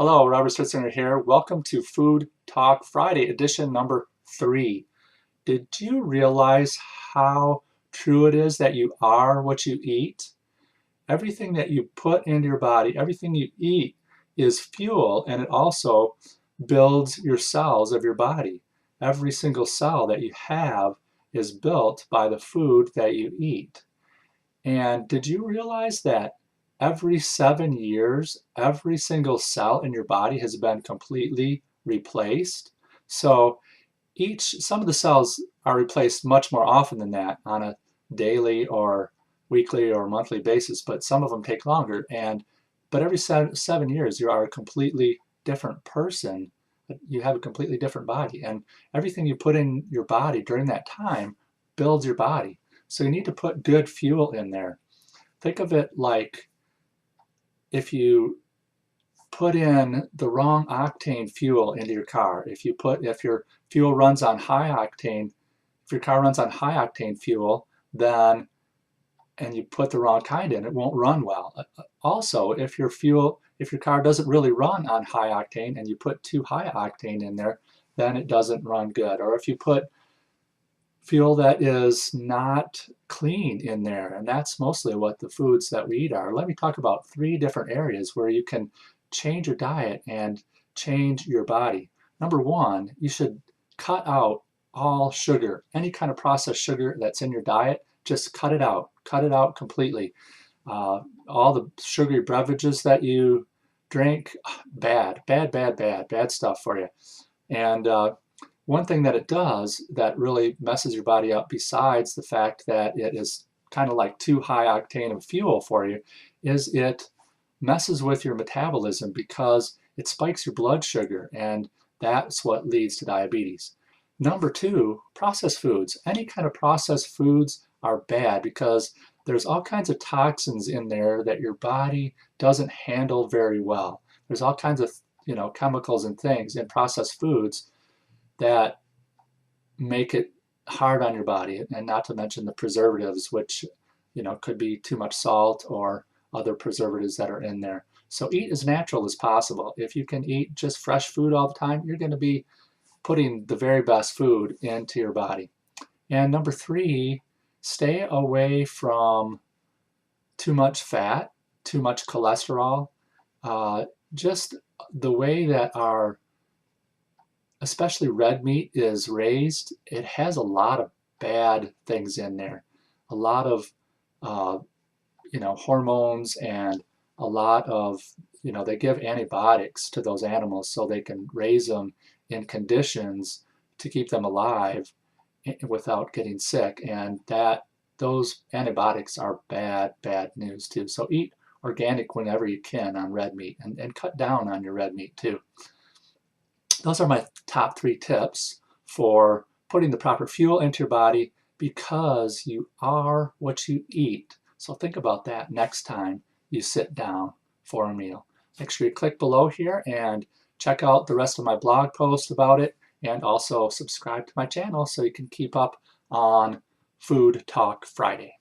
Hello, Robert Switzer here. Welcome to Food Talk Friday, edition number 3. Did you realize how true it is that you are what you eat? Everything that you put into your body, everything you eat is fuel, and it also builds your cells of your body. Every single cell that you have is built by the food that you eat. And did you realize that every 7 years, every single cell in your body has been completely replaced? So some of the cells are replaced much more often than that on a daily or weekly or monthly basis, but some of them take longer. But every 7 years, you are a completely different person. You have a completely different body, and everything you put in your body during that time builds your body. So you need to put good fuel in there. Think of it like if you put in the wrong octane fuel into your car. If your fuel runs on high octane, if your car runs on high octane fuel, then and you put the wrong kind in, it won't run well. Also, if your car doesn't really run on high octane and you put too high octane in there, then it doesn't run good. Or if you put fuel that is not clean in there, and that's mostly what the foods that we eat are. Let me talk about 3 different areas where you can change your diet and change your body. Number 1, you should cut out all sugar. Any kind of processed sugar that's in your diet, just cut it out. Cut it out completely. All the sugary beverages that you drink, bad stuff for you. And one thing that it does that really messes your body up, besides the fact that it is kind of like too high octane of fuel for you, is it messes with your metabolism because it spikes your blood sugar, and that's what leads to diabetes. Number 2, processed foods. Any kind of processed foods are bad because there's all kinds of toxins in there that your body doesn't handle very well. There's all kinds of chemicals and things in processed foods that make it hard on your body, and not to mention the preservatives, which could be too much salt or other preservatives that are in there. So eat as natural as possible. If you can eat just fresh food all the time, you're going to be putting the very best food into your body. And number 3, stay away from too much fat, too much cholesterol. Just the way that our especially red meat is raised, it has a lot of bad things in there. A lot of hormones, and a lot of they give antibiotics to those animals so they can raise them in conditions to keep them alive without getting sick, and those antibiotics are bad news too. So eat organic whenever you can on red meat, and cut down on your red meat too. Those are my top 3 tips for putting the proper fuel into your body, because you are what you eat. So think about that next time you sit down for a meal. Make sure you click below here and check out the rest of my blog post about it, and also subscribe to my channel so you can keep up on Food Talk Friday.